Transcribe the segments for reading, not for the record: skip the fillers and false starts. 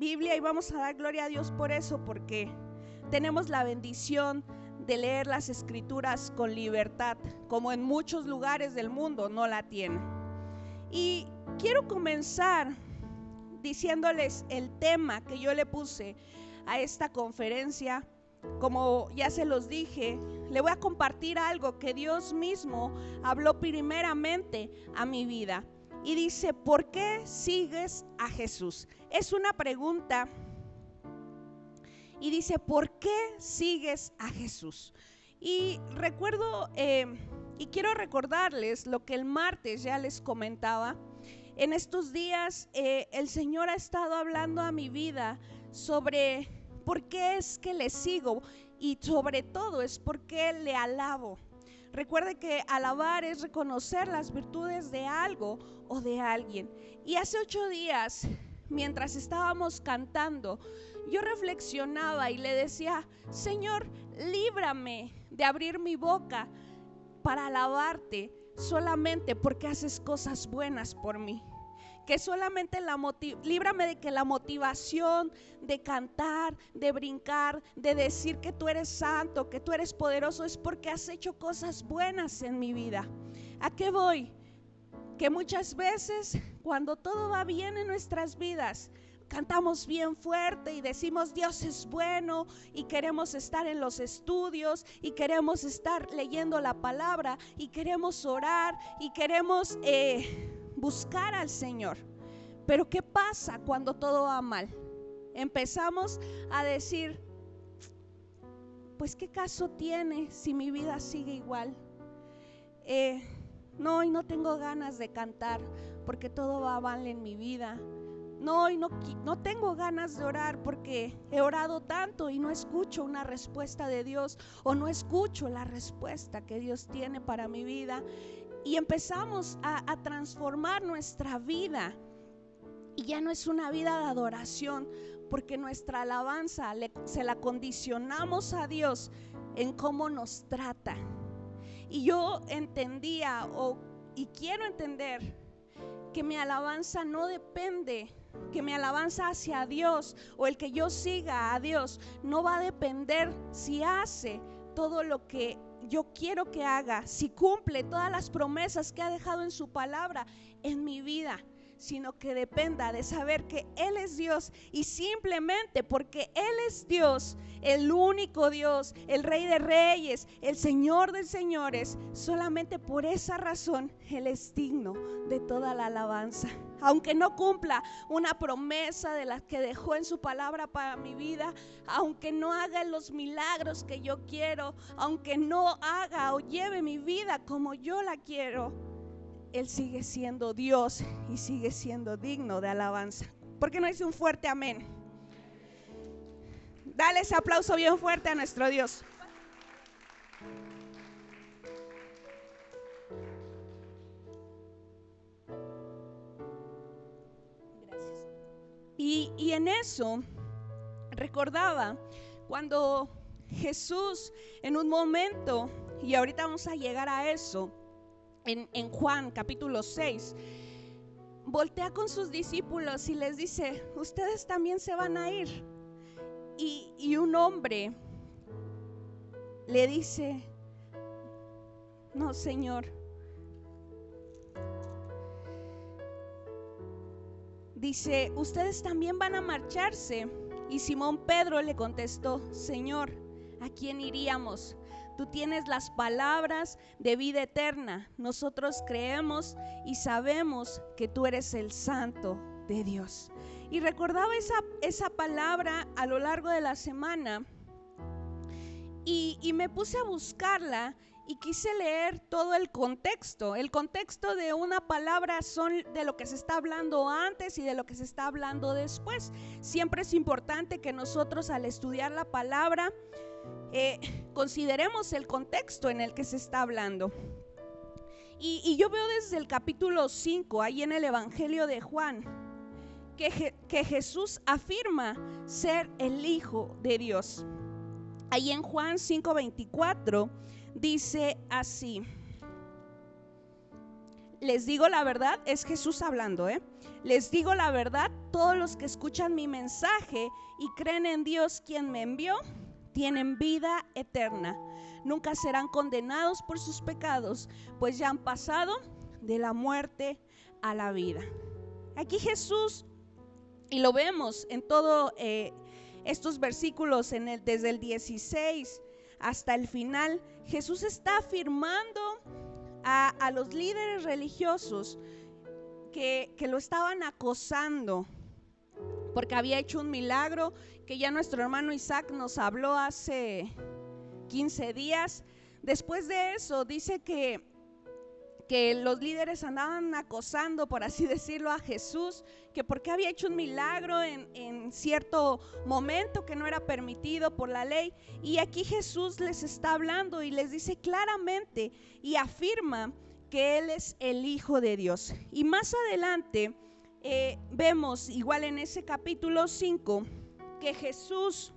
Biblia y vamos a dar gloria a Dios por eso, porque tenemos la bendición de leer las escrituras con libertad, como en muchos lugares del mundo no la tienen. Y quiero comenzar diciéndoles el tema que yo le puse a esta conferencia. Como ya se los dije, le voy a compartir algo que Dios mismo habló primeramente a mi vida. Y dice: ¿por qué sigues a Jesús? Es una pregunta. Y dice: ¿por qué sigues a Jesús? Y recuerdo, y quiero recordarles lo que el martes ya les comentaba. En estos días el Señor ha estado hablando a mi vida sobre por qué es que le sigo, y sobre todo es por qué le alabo. Recuerde que alabar es reconocer las virtudes de algo o de alguien. Y hace 8 días, mientras estábamos cantando, yo reflexionaba y le decía: Señor, líbrame de abrir mi boca para alabarte solamente porque haces cosas buenas por mí. Que solamente líbrame de que la motivación de cantar, de brincar, de decir que tú eres santo, que tú eres poderoso, es porque has hecho cosas buenas en mi vida. ¿A qué voy? Que muchas veces cuando todo va bien en nuestras vidas, cantamos bien fuerte y decimos Dios es bueno, y queremos estar en los estudios y queremos estar leyendo la palabra y queremos orar y queremos buscar al Señor. Pero ¿qué pasa cuando todo va mal? Empezamos a decir: pues ¿qué caso tiene si mi vida sigue igual? No, y no tengo ganas de cantar porque todo va mal en mi vida. No, y no tengo ganas de orar porque he orado tanto y no escucho una respuesta de Dios, o no escucho la respuesta que Dios tiene para mi vida. Y empezamos a transformar nuestra vida, y ya no es una vida de adoración, porque nuestra alabanza se la condicionamos a Dios en cómo nos trata. Y yo entendía y quiero entender que mi alabanza no depende, que mi alabanza hacia Dios o el que yo siga a Dios no va a depender si hace todo lo que yo quiero que haga, si cumple todas las promesas que ha dejado en su palabra en mi vida, sino que dependa de saber que Él es Dios, y simplemente porque Él es Dios, el único Dios, el Rey de Reyes, el Señor de Señores, solamente por esa razón Él es digno de toda la alabanza. Aunque no cumpla una promesa de las que dejó en su palabra para mi vida, aunque no haga los milagros que yo quiero, aunque no haga o lleve mi vida como yo la quiero, Él sigue siendo Dios y sigue siendo digno de alabanza. ¿Por qué no dice un fuerte amén? Dale ese aplauso bien fuerte a nuestro Dios. Gracias. Y en eso recordaba cuando Jesús en un momento, y ahorita vamos a llegar a eso, en Juan capítulo 6, voltea con sus discípulos y les dice: ustedes también se van a ir. Y un hombre le dice: no, Señor. Dice: ustedes también van a marcharse. Y Simón Pedro le contestó: Señor, ¿a quién iríamos? Tú tienes las palabras de vida eterna. Nosotros creemos y sabemos que tú eres el Santo de Dios. Y recordaba esa palabra a lo largo de la semana, y me puse a buscarla y quise leer todo el contexto. El contexto de una palabra son de lo que se está hablando antes y de lo que se está hablando después. Siempre es importante que nosotros, al estudiar la palabra, consideremos el contexto en el que se está hablando. Y yo veo desde el capítulo 5, ahí en el Evangelio de Juan, que Jesús afirma ser el Hijo de Dios. Ahí en Juan 5:24 dice así: les digo la verdad, es Jesús hablando, les digo la verdad, todos los que escuchan mi mensaje y creen en Dios quien me envió, tienen vida eterna. Nunca serán condenados por sus pecados, pues ya han pasado de la muerte a la vida. Aquí Jesús, y lo vemos en todos estos versículos, desde el 16 hasta el final, Jesús está afirmando a los líderes religiosos que lo estaban acosando porque había hecho un milagro que ya nuestro hermano Isaac nos habló hace 15 días. Después de eso dice que los líderes andaban acosando, por así decirlo, a Jesús, que porque había hecho un milagro en cierto momento que no era permitido por la ley. Y aquí Jesús les está hablando y les dice claramente y afirma que Él es el Hijo de Dios. Y más adelante vemos, igual en ese capítulo 5, que Jesús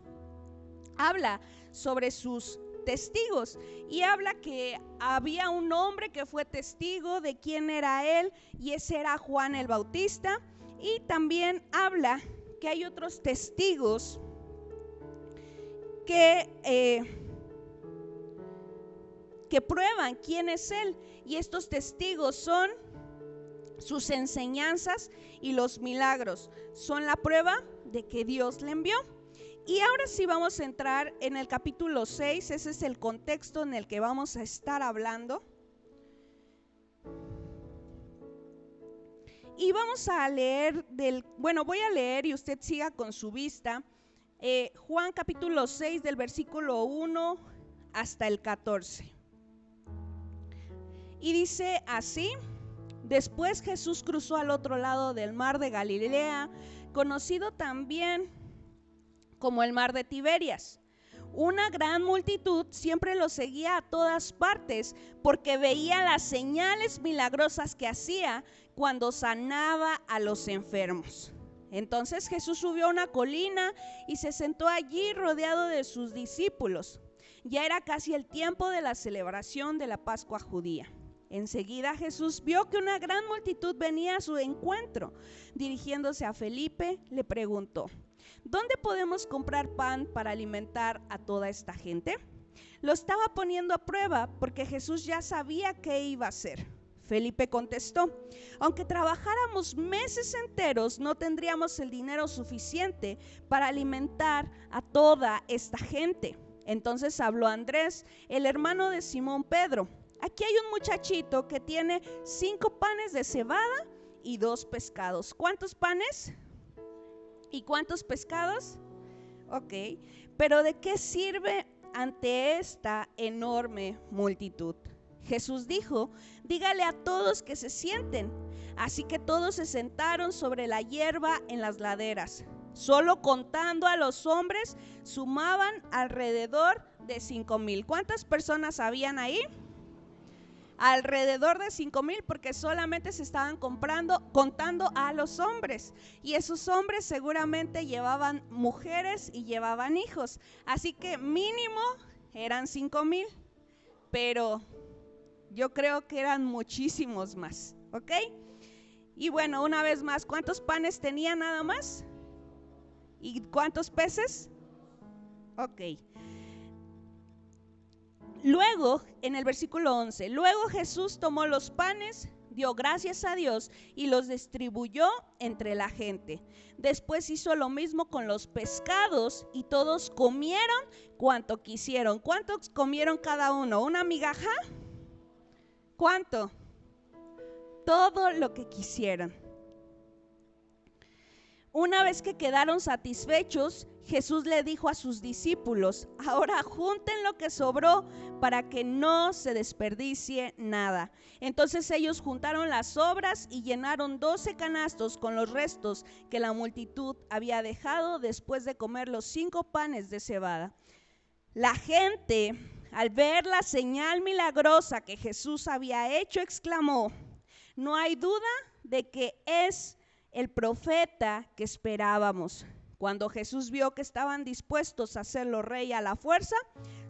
habla sobre sus testigos y habla que había un hombre que fue testigo de quién era él, y ese era Juan el Bautista. Y también habla que hay otros testigos que prueban quién es él, y estos testigos son sus enseñanzas y los milagros, son la prueba de que Dios le envió. Y ahora sí vamos a entrar en el capítulo 6, ese es el contexto en el que vamos a estar hablando. Y vamos a leer voy a leer y usted siga con su vista, Juan capítulo 6 del versículo 1 hasta el 14. Y dice así: después Jesús cruzó al otro lado del mar de Galilea, conocido también como el mar de Tiberias. Una gran multitud siempre lo seguía a todas partes, porque veía las señales milagrosas que hacía cuando sanaba a los enfermos. Entonces Jesús subió a una colina y se sentó allí rodeado de sus discípulos. Ya era casi el tiempo de la celebración de la Pascua judía. Enseguida Jesús vio que una gran multitud venía a su encuentro. Dirigiéndose a Felipe, le preguntó: ¿dónde podemos comprar pan para alimentar a toda esta gente? Lo estaba poniendo a prueba porque Jesús ya sabía qué iba a hacer. Felipe contestó: aunque trabajáramos meses enteros, no tendríamos el dinero suficiente para alimentar a toda esta gente. Entonces habló Andrés, el hermano de Simón Pedro. Aquí hay un muchachito que tiene 5 panes de cebada y 2 pescados. ¿Cuántos panes? ¿Y cuántos pescados? Ok, pero ¿de qué sirve ante esta enorme multitud? Jesús dijo: dígale a todos que se sienten. Así que todos se sentaron sobre la hierba en las laderas. Solo contando a los hombres sumaban alrededor de 5,000. ¿Cuántas personas habían ahí? Alrededor de 5,000, porque solamente se estaban contando a los hombres, y esos hombres seguramente llevaban mujeres y llevaban hijos, así que mínimo eran 5,000, pero yo creo que eran muchísimos más, ¿ok? Y bueno, una vez más, ¿cuántos panes tenía nada más? ¿Y cuántos peces? Ok. Luego, en el versículo 11, luego Jesús tomó los panes, dio gracias a Dios y los distribuyó entre la gente. Después hizo lo mismo con los pescados y todos comieron cuanto quisieron. ¿Cuántos comieron cada uno? ¿Una migaja? ¿Cuánto? Todo lo que quisieran. Una vez que quedaron satisfechos, Jesús le dijo a sus discípulos: ahora junten lo que sobró para que no se desperdicie nada. Entonces ellos juntaron las sobras y llenaron 12 canastos con los restos que la multitud había dejado después de comer los 5 panes de cebada. La gente, al ver la señal milagrosa que Jesús había hecho, exclamó: no hay duda de que es el profeta que esperábamos. Cuando Jesús vio que estaban dispuestos a hacerlo rey a la fuerza,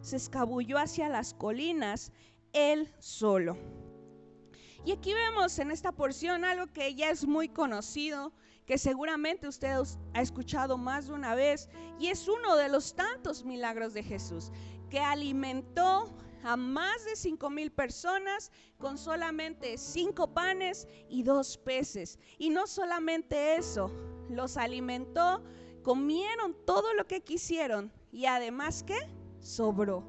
se escabulló hacia las colinas él solo. Y aquí vemos en esta porción algo que ya es muy conocido, que seguramente usted ha escuchado más de una vez, y es uno de los tantos milagros de Jesús, que alimentó a más de 5,000 personas con solamente 5 panes y 2 peces. Y no solamente eso, los alimentó, comieron todo lo que quisieron y además ¿qué? Sobró.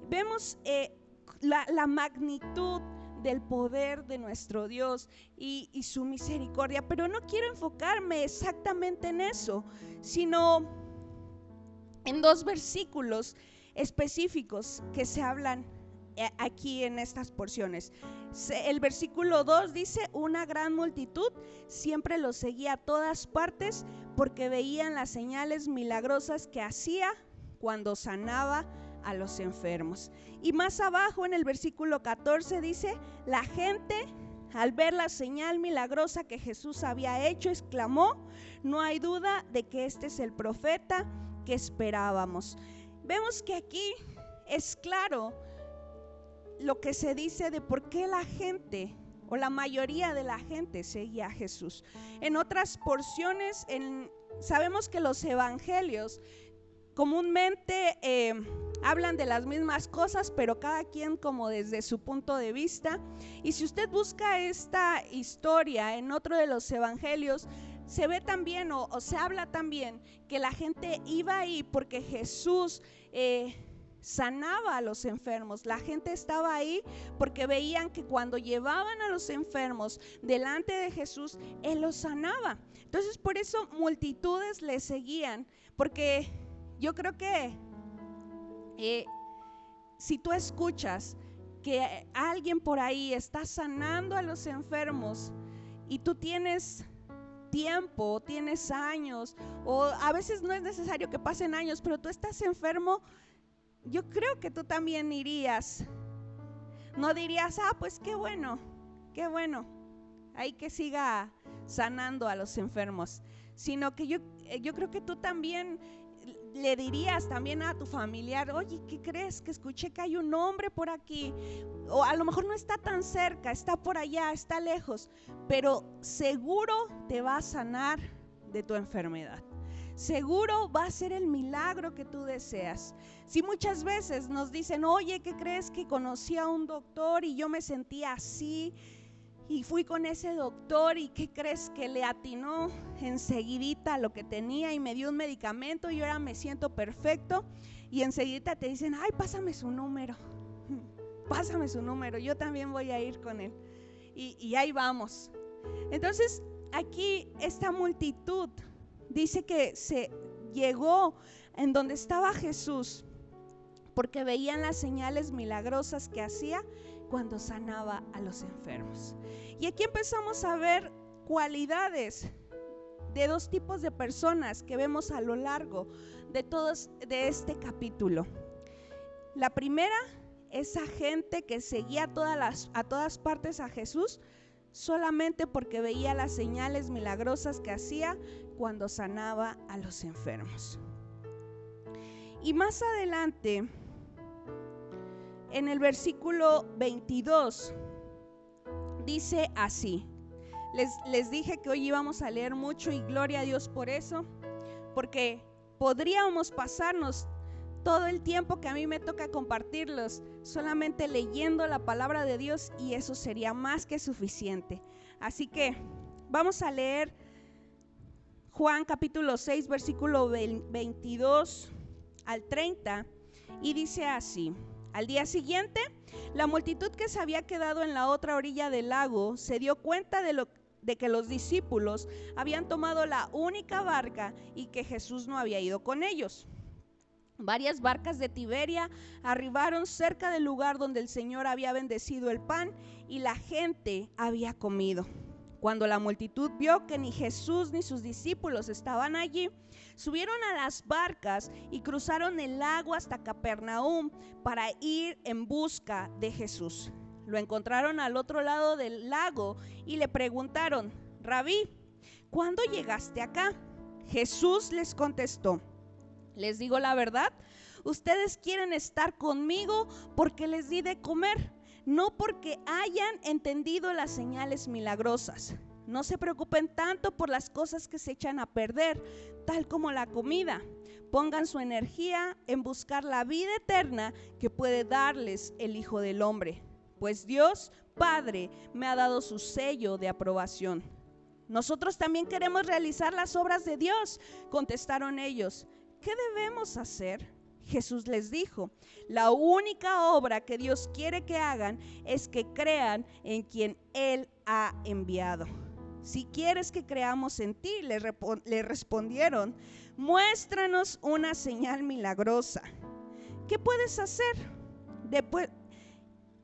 Vemos la magnitud del poder de nuestro Dios y su misericordia, pero no quiero enfocarme exactamente en eso, sino en 2 versículos específicos que se hablan aquí en estas porciones. El versículo 2 dice: una gran multitud siempre lo seguía a todas partes porque veían las señales milagrosas que hacía cuando sanaba a los enfermos. Y más abajo en el versículo 14 dice: la gente al ver la señal milagrosa que Jesús había hecho exclamó: no hay duda de que este es el profeta que esperábamos. Vemos que aquí es claro lo que se dice de por qué la gente o la mayoría de la gente seguía a Jesús. En otras porciones sabemos que los evangelios comúnmente hablan de las mismas cosas, pero cada quien como desde su punto de vista. Y si usted busca esta historia en otro de los evangelios, se ve también o se habla también que la gente iba ahí porque Jesús sanaba a los enfermos. La gente estaba ahí porque veían que cuando llevaban a los enfermos delante de Jesús, Él los sanaba. Entonces por eso multitudes le seguían, porque yo creo que si tú escuchas que alguien por ahí está sanando a los enfermos y tú tienes tiempo, tienes años, o a veces no es necesario que pasen años, pero tú estás enfermo, yo creo que tú también irías. No dirías: pues qué bueno, hay que siga sanando a los enfermos, sino que yo creo que tú también le dirías también a tu familiar: oye, ¿qué crees? Que escuché que hay un hombre por aquí, o a lo mejor no está tan cerca, está por allá, está lejos, pero seguro te va a sanar de tu enfermedad. Seguro va a ser el milagro que tú deseas. Si muchas veces nos dicen: oye, ¿qué crees? Que conocí a un doctor y yo me sentía así y fui con ese doctor y ¿qué crees? Que le atinó enseguidita lo que tenía y me dio un medicamento y ahora me siento perfecto. Y enseguida te dicen: ay, pásame su número, yo también voy a ir con él. Y ahí vamos. Entonces aquí esta multitud dice que se llegó en donde estaba Jesús porque veían las señales milagrosas que hacía cuando sanaba a los enfermos. Y aquí empezamos a ver cualidades de 2 tipos de personas que vemos a lo largo de este capítulo. La primera, esa gente que seguía a todas partes a Jesús solamente porque veía las señales milagrosas que hacía cuando sanaba a los enfermos. Y más adelante, en el versículo 22, dice así. Les dije que hoy íbamos a leer mucho y gloria a Dios por eso, porque podríamos pasarnos todo el tiempo que a mí me toca compartirlos solamente leyendo la palabra de Dios y eso sería más que suficiente. Así que vamos a leer Juan capítulo 6 versículo 22 al 30 y dice así: al día siguiente, la multitud que se había quedado en la otra orilla del lago se dio cuenta de que los discípulos habían tomado la única barca y que Jesús no había ido con ellos. Varias barcas de Tiberia arribaron cerca del lugar donde el Señor había bendecido el pan y la gente había comido. Cuando la multitud vio que ni Jesús ni sus discípulos estaban allí, subieron a las barcas y cruzaron el lago hasta Capernaum para ir en busca de Jesús. Lo encontraron al otro lado del lago y le preguntaron: Rabí, ¿cuándo llegaste acá? Jesús les contestó: les digo la verdad, ustedes quieren estar conmigo porque les di de comer. no porque hayan entendido las señales milagrosas. No se preocupen tanto por las cosas que se echan a perder, tal como la comida. Pongan su energía en buscar la vida eterna que puede darles el Hijo del Hombre, pues Dios Padre me ha dado su sello de aprobación. Nosotros también queremos realizar las obras de Dios, contestaron ellos. ¿Qué debemos hacer? Jesús les dijo, la única obra que Dios quiere que hagan es que crean en quien Él ha enviado. Si quieres que creamos en ti, le respondieron, muéstranos una señal milagrosa. ¿Qué puedes hacer?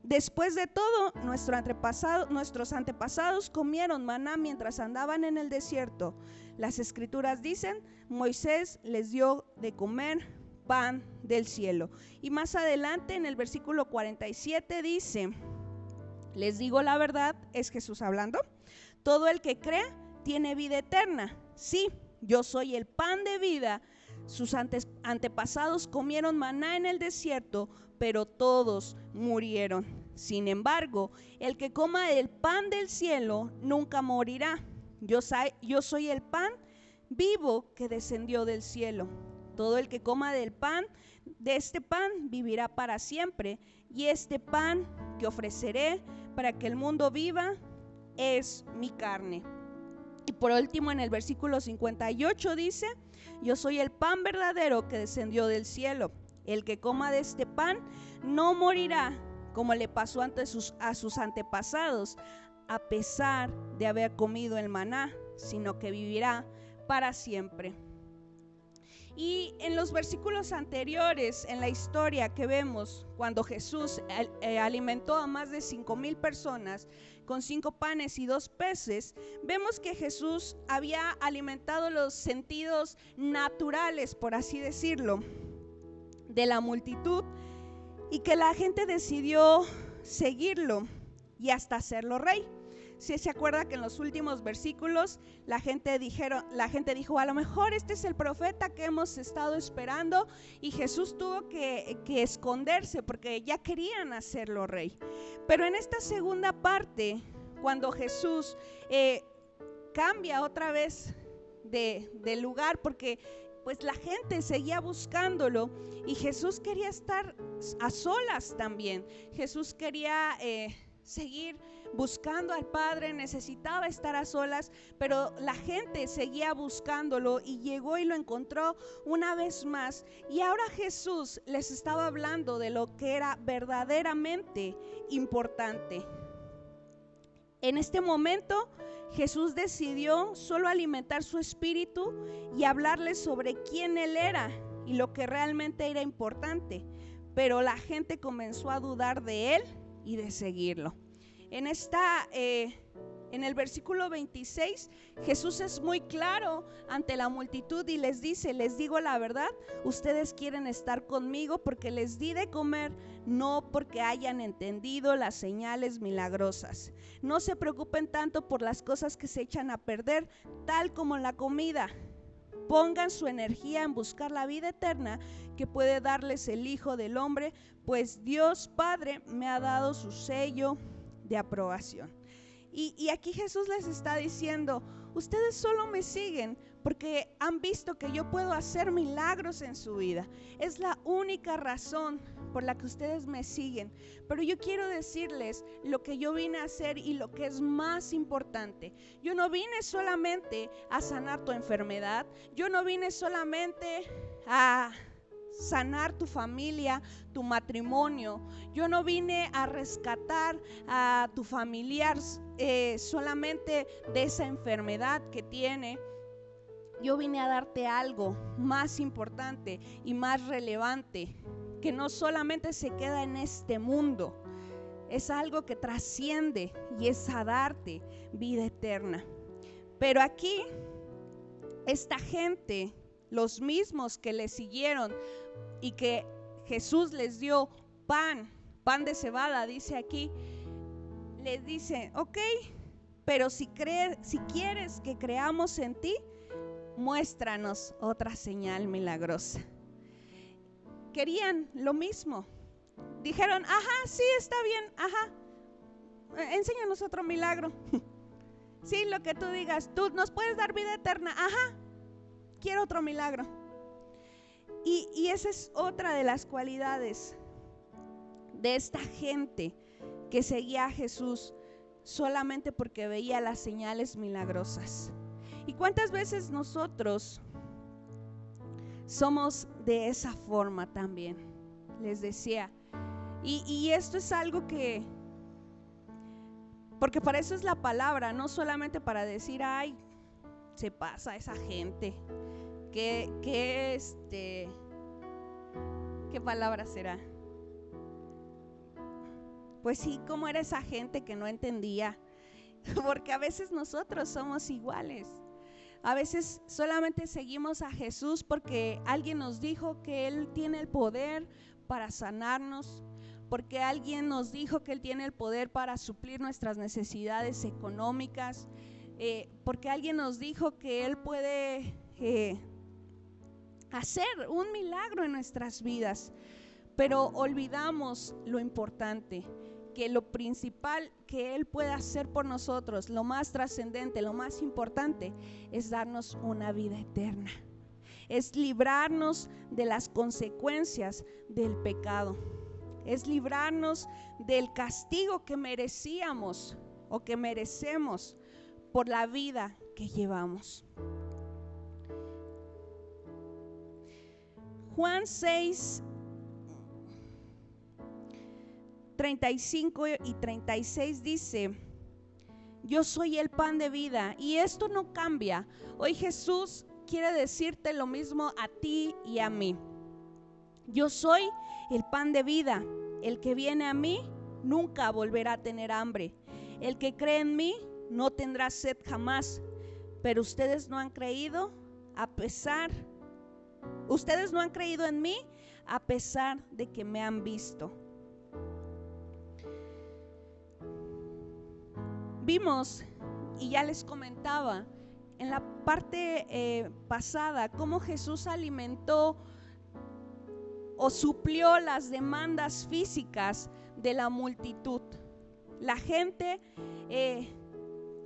Después de todo, nuestros antepasados comieron maná mientras andaban en el desierto. Las escrituras dicen, Moisés les dio de comer pan del cielo. Y más adelante en el versículo 47 dice, les digo la verdad, es Jesús hablando, todo el que crea tiene vida eterna. Sí, yo soy el pan de vida. Sus antepasados comieron maná en el desierto, pero todos murieron. Sin embargo, el que coma el pan del cielo nunca morirá. Yo soy el pan vivo que descendió del cielo. Todo el que coma de este pan vivirá para siempre. Y este pan que ofreceré para que el mundo viva es mi carne. Y por último en el versículo 58 dice, yo soy el pan verdadero que descendió del cielo. El que coma de este pan no morirá, como le pasó a sus antepasados, a pesar de haber comido el maná, sino que vivirá para siempre. Y en los versículos anteriores, en la historia que vemos, cuando Jesús alimentó a más de 5,000 personas con 5 panes y 2 peces, vemos que Jesús había alimentado los sentidos naturales, por así decirlo, de la multitud, y que la gente decidió seguirlo y hasta hacerlo rey. Si se acuerda que en los últimos versículos la gente dijo, a lo mejor este es el profeta que hemos estado esperando, y Jesús tuvo que esconderse porque ya querían hacerlo rey. Pero en esta segunda parte, cuando Jesús cambia otra vez de lugar, porque pues la gente seguía buscándolo y Jesús quería estar a solas también. Jesús quería seguir buscando al Padre, necesitaba estar a solas, pero la gente seguía buscándolo y llegó y lo encontró una vez más. Y ahora Jesús les estaba hablando de lo que era verdaderamente importante. En este momento Jesús decidió solo alimentar su espíritu y hablarles sobre quién Él era y lo que realmente era importante, pero la gente comenzó a dudar de Él y de seguirlo. En el versículo 26, Jesús es muy claro ante la multitud y les dice, les digo la verdad, ustedes quieren estar conmigo porque les di de comer, no porque hayan entendido las señales milagrosas. No se preocupen tanto por las cosas que se echan a perder, tal como la comida. Pongan su energía en buscar la vida eterna que puede darles el Hijo del Hombre, pues Dios Padre me ha dado su sello de aprobación. Y aquí Jesús les está diciendo, ustedes solo me siguen porque han visto que yo puedo hacer milagros en su vida. Es la única razón por la que ustedes me siguen. Pero yo quiero decirles lo que yo vine a hacer y lo que es más importante. Yo no vine solamente a sanar tu enfermedad. Yo no vine solamente a sanar tu familia, tu matrimonio. Yo no vine a rescatar a tu familiar solamente de esa enfermedad que tiene. Yo vine a darte algo más importante y más relevante, que no solamente se queda en este mundo, es algo que trasciende y es a darte vida eterna. Pero aquí esta gente, los mismos que le siguieron y que Jesús les dio pan de cebada, dice aquí, les dice, ok, pero si quieres que creamos en ti, muéstranos otra señal milagrosa. Querían lo mismo. Dijeron, ajá, sí, está bien, ajá, enséñanos otro milagro. Sí, lo que tú digas, tú nos puedes dar vida eterna. Ajá, quiero otro milagro. Y esa es otra de las cualidades de esta gente que seguía a Jesús solamente porque veía las señales milagrosas. ¿Y cuántas veces nosotros somos de esa forma también? Les decía. Y esto es algo que, porque para eso es la palabra, no solamente para decir, ay, se pasa esa gente. ¿Qué palabra será? Pues sí, ¿cómo era esa gente que no entendía? Porque a veces nosotros somos iguales. A veces solamente seguimos a Jesús porque alguien nos dijo que Él tiene el poder para sanarnos, porque alguien nos dijo que Él tiene el poder para suplir nuestras necesidades económicas, porque alguien nos dijo que Él puede hacer un milagro en nuestras vidas, pero olvidamos lo importante, que lo principal que Él puede hacer por nosotros, lo más trascendente, lo más importante, es darnos una vida eterna, es librarnos de las consecuencias del pecado, es librarnos del castigo que merecíamos o que merecemos por la vida que llevamos. Juan 6, 35 y 36 dice: yo soy el pan de vida, y esto no cambia. Hoy Jesús quiere decirte lo mismo a ti y a mí. Yo soy el pan de vida. El que viene a mí nunca volverá a tener hambre. El que cree en mí no tendrá sed jamás. Pero ustedes no han creído en mí a pesar de que me han visto. Vimos, y ya les comentaba en la parte pasada, cómo Jesús alimentó o suplió las demandas físicas de la multitud. La gente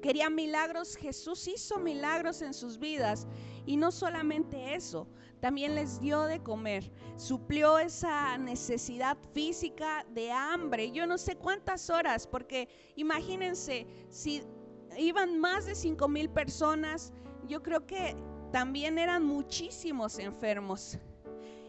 quería milagros. Jesús hizo milagros en sus vidas, y no solamente eso, también les dio de comer, suplió esa necesidad física de hambre. Yo no sé cuántas horas, porque imagínense, si iban más de 5,000 personas, yo creo que también eran muchísimos enfermos,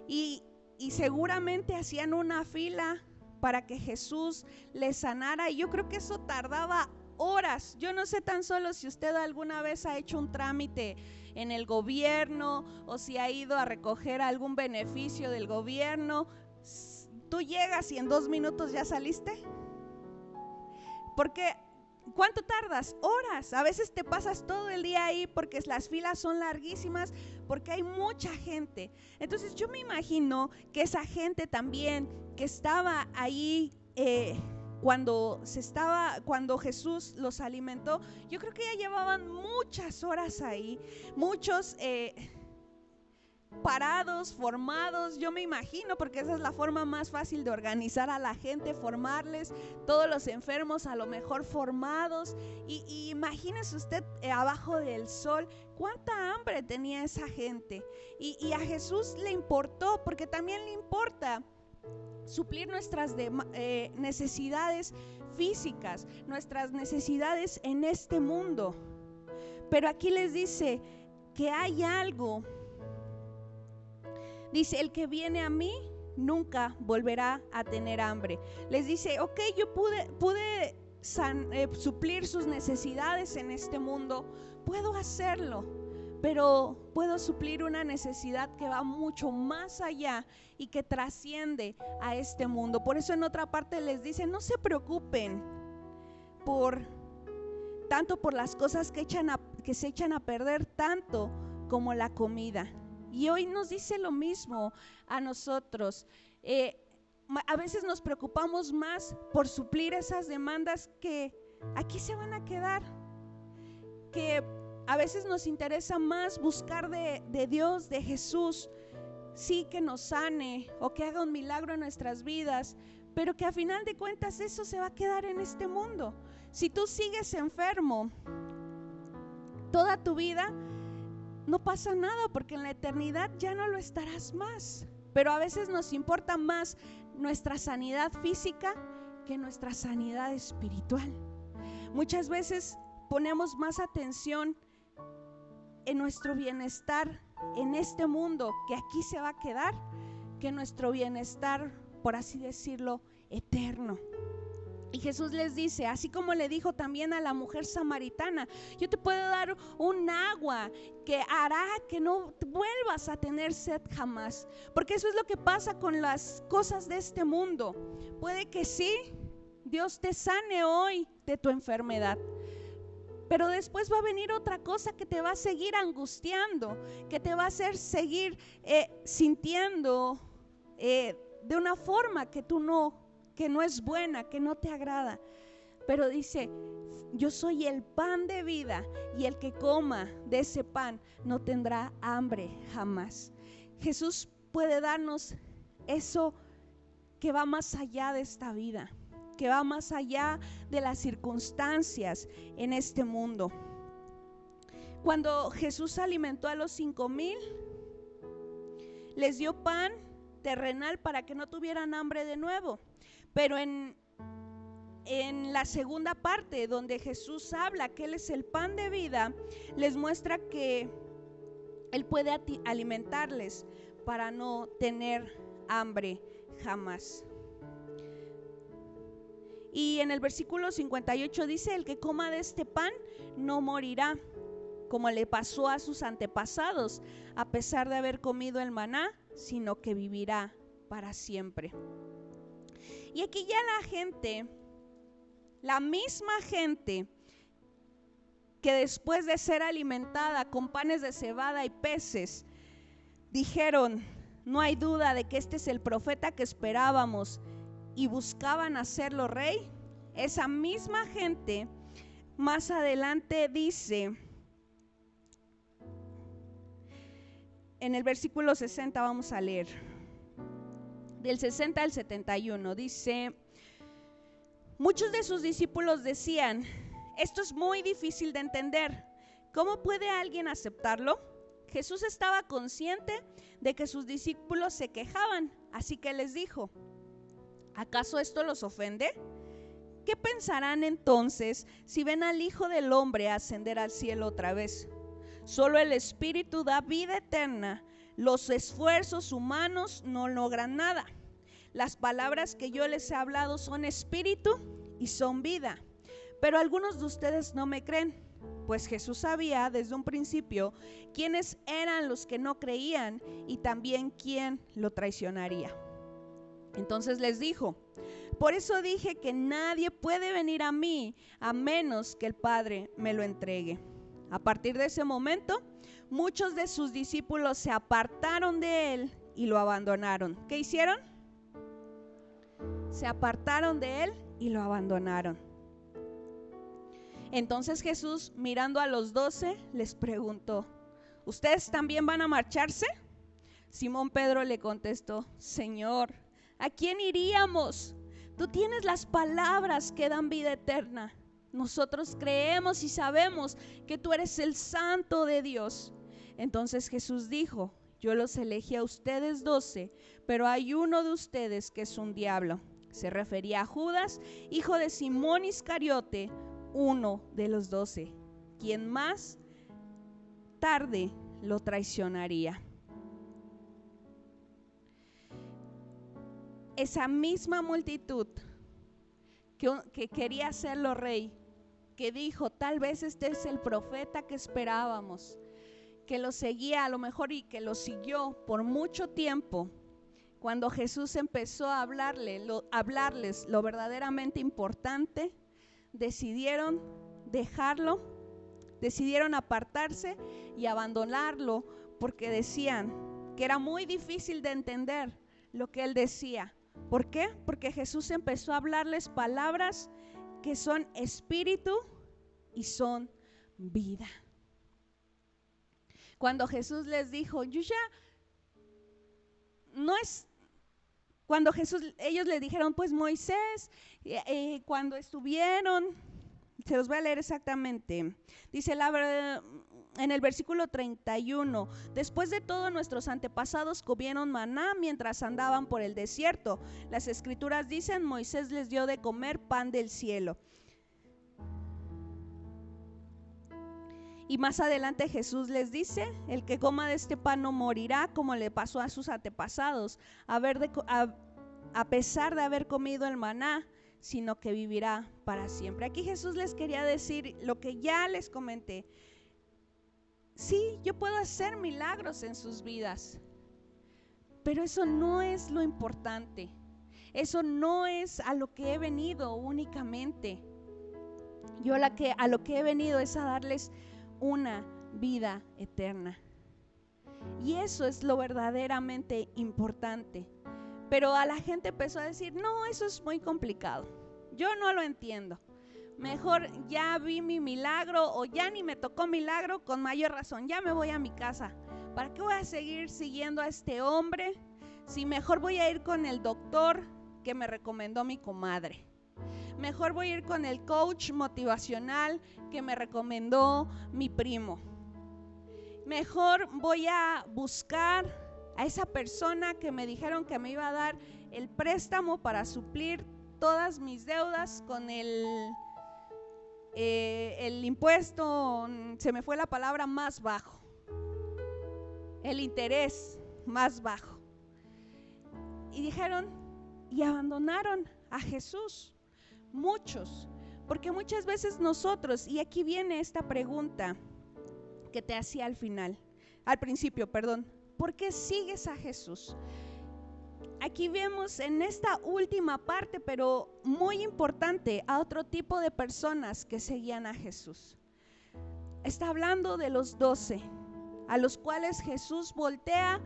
y seguramente hacían una fila para que Jesús les sanara, y yo creo que eso tardaba horas. Yo no sé tan solo si usted alguna vez ha hecho un trámite en el gobierno o si ha ido a recoger algún beneficio del gobierno. Tú llegas y en 2 minutos ya saliste. Porque ¿cuánto tardas? Horas. A veces te pasas todo el día ahí porque las filas son larguísimas, porque hay mucha gente. Entonces yo me imagino que esa gente también que estaba ahí cuando Jesús los alimentó, yo creo que ya llevaban muchas horas ahí, muchos parados, formados. Yo me imagino, porque esa es la forma más fácil de organizar a la gente, formarles, todos los enfermos a lo mejor formados, y imagínese usted abajo del sol, cuánta hambre tenía esa gente, y a Jesús le importó, porque también le importa suplir nuestras necesidades físicas, nuestras necesidades en este mundo. Pero aquí les dice que hay algo. Dice: el que viene a mí nunca volverá a tener hambre. Les dice: ok, yo pude suplir sus necesidades en este mundo, puedo hacerlo, pero puedo suplir una necesidad que va mucho más allá y que trasciende a este mundo. Por eso en otra parte les dice: no se preocupen tanto por las cosas que se echan a perder, tanto como la comida. Y hoy nos dice lo mismo a nosotros. A veces nos preocupamos más por suplir esas demandas que aquí se van a quedar, que a veces nos interesa más buscar de Dios, de Jesús, sí, que nos sane o que haga un milagro en nuestras vidas, pero que a final de cuentas eso se va a quedar en este mundo. Si tú sigues enfermo toda tu vida, no pasa nada, porque en la eternidad ya no lo estarás más. Pero a veces nos importa más nuestra sanidad física que nuestra sanidad espiritual. Muchas veces ponemos más atención en nuestro bienestar en este mundo que aquí se va a quedar, que nuestro bienestar, por así decirlo, eterno. Y Jesús les dice, así como le dijo también a la mujer samaritana: yo te puedo dar un agua que hará que no vuelvas a tener sed jamás. Porque eso es lo que pasa con las cosas de este mundo. Puede que sí, Dios te sane hoy de tu enfermedad, pero después va a venir otra cosa que te va a seguir angustiando, que te va a hacer seguir sintiendo de una forma que no es buena, que no te agrada. Pero dice: yo soy el pan de vida, y el que coma de ese pan no tendrá hambre jamás. Jesús puede darnos eso que va más allá de esta vida, que va más allá de las circunstancias en este mundo. Cuando Jesús alimentó a los 5,000, les dio pan terrenal para que no tuvieran hambre de nuevo. Pero en la segunda parte, donde Jesús habla que Él es el pan de vida, les muestra que Él puede alimentarles para no tener hambre jamás. Y en el versículo 58 dice: el que coma de este pan no morirá, como le pasó a sus antepasados, a pesar de haber comido el maná, sino que vivirá para siempre. Y aquí ya la misma gente que después de ser alimentada con panes de cebada y peces, dijeron: no hay duda de que este es el profeta que esperábamos, y buscaban hacerlo rey. Esa misma gente más adelante dice, en el versículo 60, vamos a leer del 60 al 71, dice: muchos de sus discípulos decían: esto es muy difícil de entender, ¿cómo puede alguien aceptarlo? Jesús estaba consciente de que sus discípulos se quejaban, así que les dijo: ¿acaso esto los ofende? ¿Qué pensarán entonces si ven al Hijo del Hombre ascender al cielo otra vez? Solo el Espíritu da vida eterna. Los esfuerzos humanos no logran nada. Las palabras que yo les he hablado son espíritu y son vida. Pero algunos de ustedes no me creen, pues Jesús sabía desde un principio quiénes eran los que no creían y también quién lo traicionaría. Entonces les dijo: por eso dije que nadie puede venir a mí a menos que el Padre me lo entregue. A partir de ese momento, muchos de sus discípulos se apartaron de él y lo abandonaron. ¿Qué hicieron? Se apartaron de él y lo abandonaron. Entonces Jesús, mirando a los 12, les preguntó: ¿ustedes también van a marcharse? Simón Pedro le contestó: Señor, ¿a quién iríamos? Tú tienes las palabras que dan vida eterna. Nosotros creemos y sabemos que tú eres el Santo de Dios. Entonces Jesús dijo: yo los elegí a ustedes 12, pero hay uno de ustedes que es un diablo. Se refería a Judas, hijo de Simón Iscariote, uno de los 12, quien más tarde lo traicionaría. Esa misma multitud que quería hacerlo rey, que dijo: tal vez este es el profeta que esperábamos, que lo seguía a lo mejor y que lo siguió por mucho tiempo, cuando Jesús empezó a hablarles lo verdaderamente importante, decidieron dejarlo, decidieron apartarse y abandonarlo, porque decían que era muy difícil de entender lo que él decía. ¿Por qué? Porque Jesús empezó a hablarles palabras que son espíritu y son vida. Cuando Jesús les dijo: ellos le dijeron: pues Moisés, cuando estuvieron Se los voy a leer exactamente. Dice en el versículo 31, después de todo nuestros antepasados comieron maná mientras andaban por el desierto. Las escrituras dicen, Moisés les dio de comer pan del cielo. Y más adelante Jesús les dice, el que coma de este pan no morirá como le pasó a sus antepasados, a pesar de haber comido el maná, sino que vivirá para siempre. Aquí Jesús les quería decir lo que ya les comenté. Sí, yo puedo hacer milagros en sus vidas, pero eso no es lo importante. Eso no es a lo que he venido únicamente. Yo a lo que he venido es a darles una vida eterna. Y eso es lo verdaderamente importante. Pero a la gente empezó a decir, no, eso es muy complicado, yo no lo entiendo. Mejor ya vi mi milagro o ya ni me tocó milagro, con mayor razón, ya me voy a mi casa. ¿Para qué voy a seguir siguiendo a este hombre? Si mejor voy a ir con el doctor que me recomendó mi comadre. Mejor voy a ir con el coach motivacional que me recomendó mi primo. Mejor voy a buscar a esa persona que me dijeron que me iba a dar el préstamo para suplir todas mis deudas con el impuesto, se me fue la palabra, más bajo, el interés más bajo. Y dijeron y abandonaron a Jesús. Muchos, porque muchas veces nosotros, y aquí viene esta pregunta que te hacía al principio, ¿por qué sigues a Jesús? Aquí vemos en esta última parte, pero muy importante, a otro tipo de personas que seguían a Jesús. Está hablando de los 12, a los cuales Jesús voltea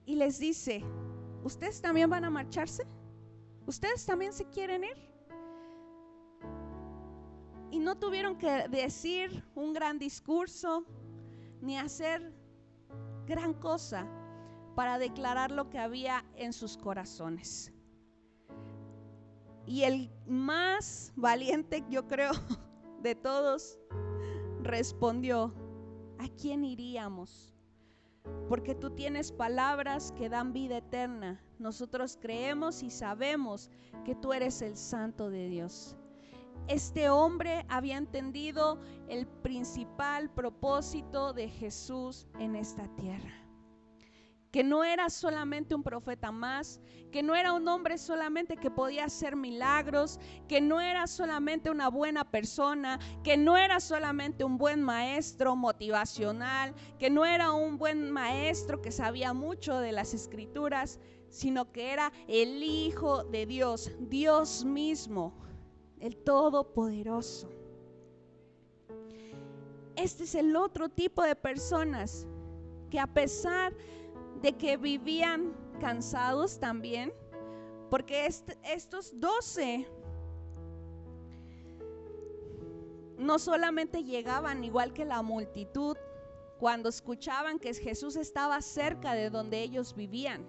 y les dice, ¿ustedes también van a marcharse? ¿Ustedes también se quieren ir? Y no tuvieron que decir un gran discurso ni hacer gran cosa para declarar lo que había en sus corazones. Y el más valiente, yo creo, de todos, respondió, ¿a quién iríamos? Porque tú tienes palabras que dan vida eterna. Nosotros creemos y sabemos que tú eres el Santo de Dios. Este hombre había entendido el principal propósito de Jesús en esta tierra. Que no era solamente un profeta más, que no era un hombre solamente que podía hacer milagros, que no era solamente una buena persona, que no era solamente un buen maestro motivacional, que no era un buen maestro que sabía mucho de las escrituras, sino que era el Hijo de Dios, Dios mismo, el Todopoderoso. Este es el otro tipo de personas que, a pesar de que vivían cansados también, porque estos 12 no solamente llegaban igual que la multitud cuando escuchaban que Jesús estaba cerca de donde ellos vivían.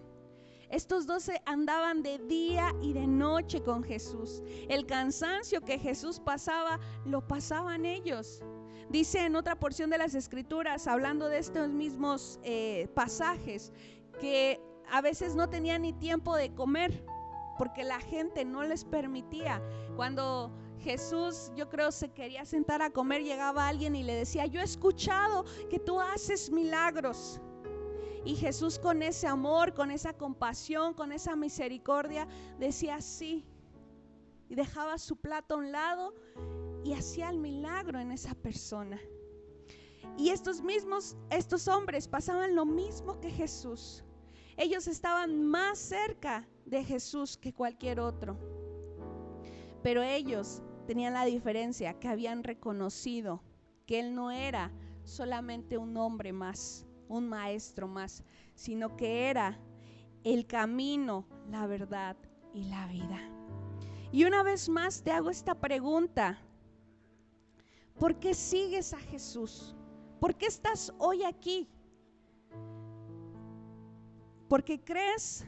Estos 12 andaban de día y de noche con Jesús. El cansancio que Jesús pasaba, lo pasaban ellos. Dice en otra porción de las escrituras, hablando de estos mismos pasajes, que a veces no tenían ni tiempo de comer porque la gente no les permitía. Cuando Jesús, yo creo, se quería sentar a comer, llegaba alguien y le decía, yo he escuchado que tú haces milagros. Y Jesús, con ese amor, con esa compasión, con esa misericordia, decía sí, y dejaba su plato a un lado y hacía el milagro en esa persona. Y estos hombres pasaban lo mismo que Jesús. Ellos estaban más cerca de Jesús que cualquier otro, pero ellos tenían la diferencia, que habían reconocido que Él no era solamente un hombre más, un maestro más, sino que era el camino, la verdad y la vida. Y una vez más te hago esta pregunta: ¿por qué sigues a Jesús? ¿Por qué estás hoy aquí? ¿Porque crees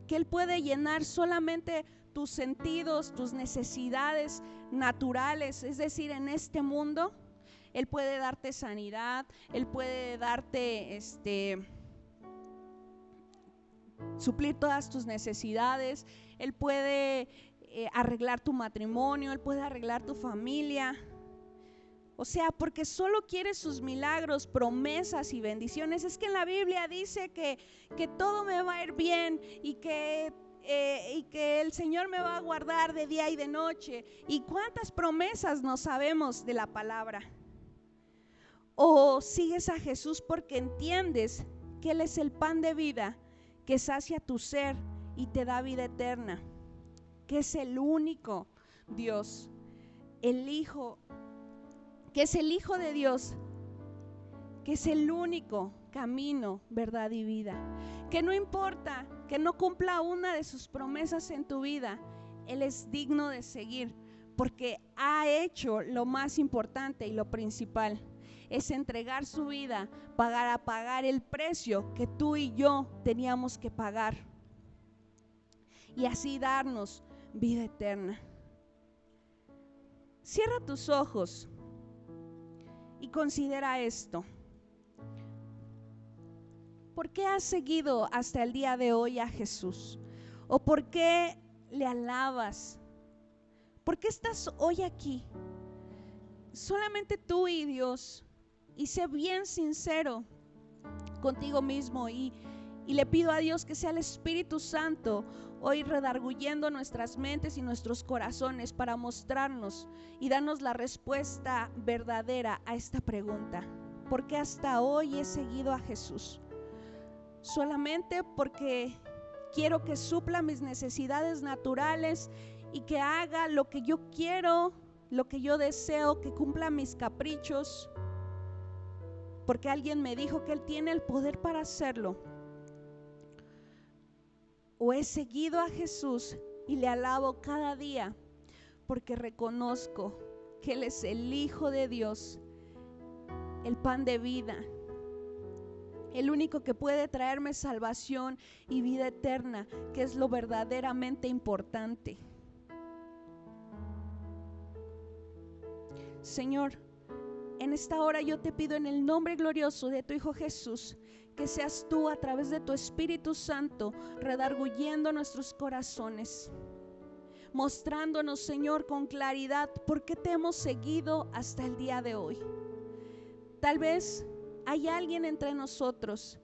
que Él puede llenar solamente tus sentidos, tus necesidades naturales, es decir, en este mundo. Él puede darte sanidad, Él puede darte suplir todas tus necesidades, Él puede arreglar tu matrimonio, Él puede arreglar tu familia. O sea, porque solo quiere sus milagros, promesas y bendiciones. Es que en la Biblia dice que todo me va a ir bien y que el Señor me va a guardar de día y de noche. ¿Y cuántas promesas no sabemos de la palabra? O sigues a Jesús porque entiendes que Él es el pan de vida que sacia tu ser y te da vida eterna, que es el único Dios, el Hijo, que es el Hijo de Dios, que es el único camino, verdad y vida, que no importa que no cumpla una de sus promesas en tu vida, Él es digno de seguir, porque ha hecho lo más importante y lo principal, es entregar su vida para pagar el precio que tú y yo teníamos que pagar, y así darnos vida eterna. Cierra tus ojos y considera esto. ¿Por qué has seguido hasta el día de hoy a Jesús? ¿O por qué le alabas? ¿Por qué estás hoy aquí? Solamente tú y Dios. Y sé bien sincero contigo mismo y le pido a Dios que sea el Espíritu Santo hoy redarguyendo nuestras mentes y nuestros corazones para mostrarnos y darnos la respuesta verdadera a esta pregunta. ¿Por qué hasta hoy he seguido a Jesús? Solamente porque quiero que supla mis necesidades naturales y que haga lo que yo quiero, lo que yo deseo, que cumpla mis caprichos, porque alguien me dijo que Él tiene el poder para hacerlo. O he seguido a Jesús y le alabo cada día porque reconozco que Él es el Hijo de Dios, el pan de vida, el único que puede traerme salvación y vida eterna, que es lo verdaderamente importante. Señor, en esta hora yo te pido en el nombre glorioso de tu Hijo Jesús, que seas tú a través de tu Espíritu Santo redarguyendo nuestros corazones, mostrándonos, Señor, con claridad por qué te hemos seguido hasta el día de hoy. Tal vez hay alguien entre nosotros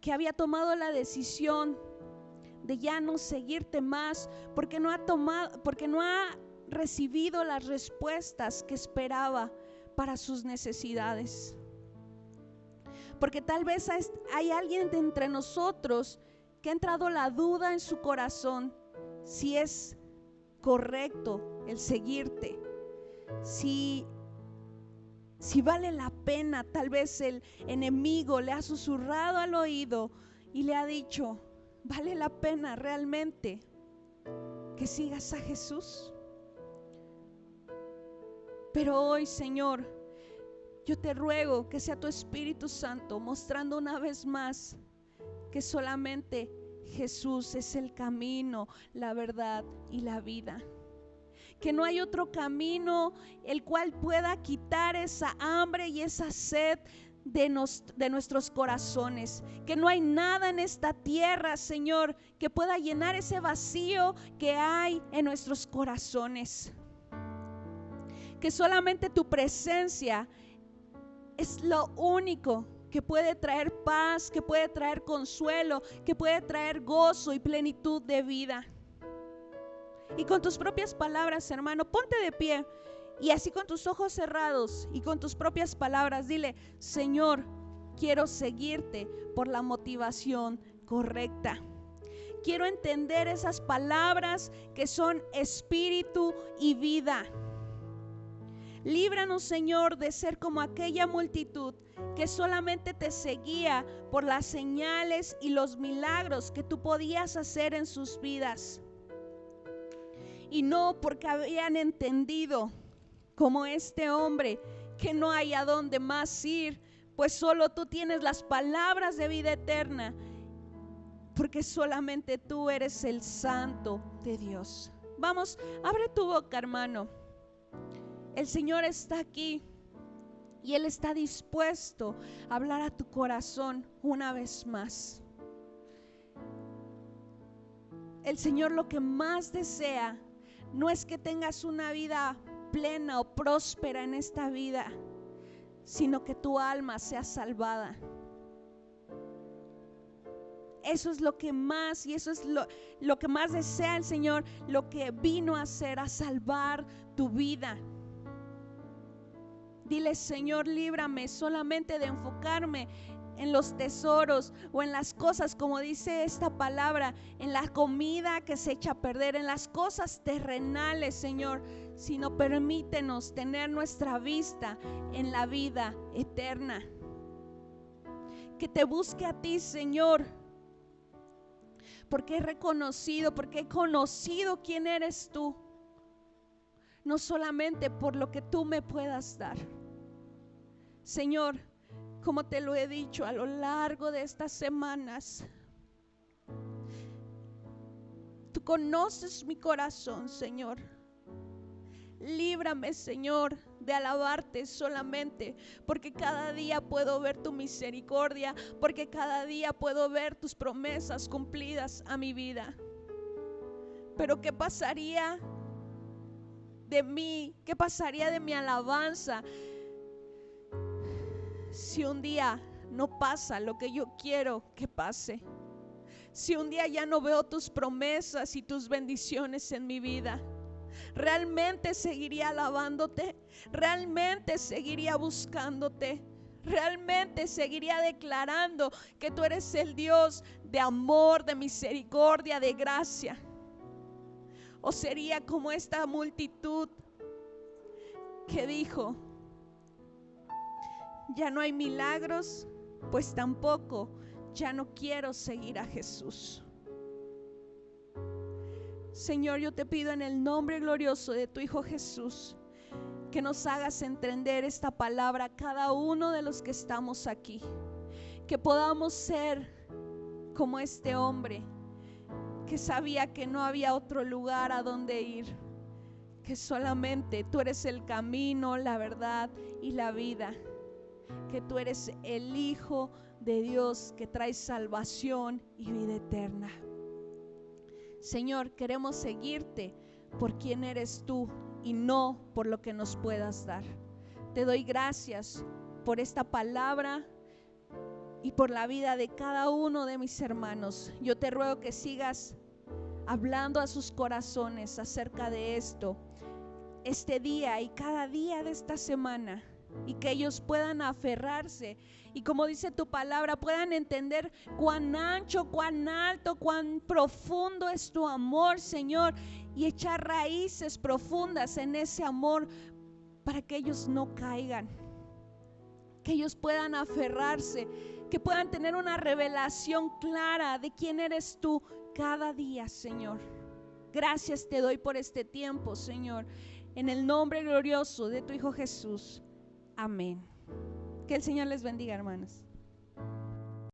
que había tomado la decisión de ya no seguirte más porque no ha recibido las respuestas que esperaba para sus necesidades. Porque tal vez hay alguien de entre nosotros que ha entrado la duda en su corazón si es correcto el seguirte, si vale la pena. Tal vez el enemigo le ha susurrado al oído y le ha dicho: ¿vale la pena realmente que sigas a Jesús? Pero hoy, Señor, yo te ruego que sea tu Espíritu Santo mostrando una vez más que solamente Jesús es el camino, la verdad y la vida. Que no hay otro camino el cual pueda quitar esa hambre y esa sed de nuestros corazones. Que no hay nada en esta tierra, Señor, que pueda llenar ese vacío que hay en nuestros corazones. Que solamente tu presencia es lo único que puede traer paz, que puede traer consuelo, que puede traer gozo y plenitud de vida. Y con tus propias palabras, hermano, ponte de pie y así con tus ojos cerrados y con tus propias palabras dile: Señor, quiero seguirte por la motivación correcta. Quiero entender esas palabras que son espíritu y vida. Líbranos, Señor, de ser como aquella multitud que solamente te seguía por las señales y los milagros que tú podías hacer en sus vidas. Y no porque habían entendido, como este hombre, que no hay a dónde más ir, pues solo tú tienes las palabras de vida eterna. porque solamente tú eres el Santo de Dios. Vamos, abre tu boca, hermano. El Señor está aquí y Él está dispuesto a hablar a tu corazón una vez más. El Señor lo que más desea no es que tengas una vida plena o próspera en esta vida, sino que tu alma sea salvada. Eso es lo que más, y eso es lo que más desea el Señor, lo que vino a hacer, a salvar tu vida. Dile: Señor, líbrame solamente de enfocarme en los tesoros o en las cosas, como dice esta palabra, en la comida que se echa a perder, en las cosas terrenales, Señor, sino permítenos tener nuestra vista en la vida eterna. Que te busque a ti, Señor, porque he conocido quién eres tú, no solamente por lo que tú me puedas dar. Señor, como te lo he dicho a lo largo de estas semanas, tú conoces mi corazón, Señor. Líbrame, Señor, de alabarte solamente porque cada día puedo ver tu misericordia, porque cada día puedo ver tus promesas cumplidas a mi vida. Pero ¿qué pasaría de mí? ¿Qué pasaría de mi alabanza si un día no pasa lo que yo quiero que pase? Si un día ya no veo tus promesas y tus bendiciones en mi vida, ¿realmente seguiría alabándote? ¿Realmente seguiría buscándote? ¿Realmente seguiría declarando que tú eres el Dios de amor, de misericordia, de gracia? ¿O sería como esta multitud que dijo: ya no hay milagros, pues tampoco ya no quiero seguir a Jesús? Señor, yo te pido en el nombre glorioso de tu Hijo Jesús, que nos hagas entender esta palabra a cada uno de los que estamos aquí, que podamos ser como este hombre que sabía que no había otro lugar a donde ir, que solamente tú eres el camino, la verdad y la vida, que tú eres el Hijo de Dios que trae salvación y vida eterna. Señor, queremos seguirte por quién eres tú y no por lo que nos puedas dar. Te doy gracias por esta palabra y por la vida de cada uno de mis hermanos. Yo te ruego que sigas hablando a sus corazones acerca de esto, este día y cada día de esta semana, y que ellos puedan aferrarse y, como dice tu palabra, puedan entender cuán ancho, cuán alto, cuán profundo es tu amor, Señor, y echar raíces profundas en ese amor para que ellos no caigan, que ellos puedan aferrarse, que puedan tener una revelación clara de quién eres tú cada día, Señor. Gracias te doy por este tiempo, Señor, en el nombre glorioso de tu Hijo Jesús. Amén. Que el Señor les bendiga, hermanos.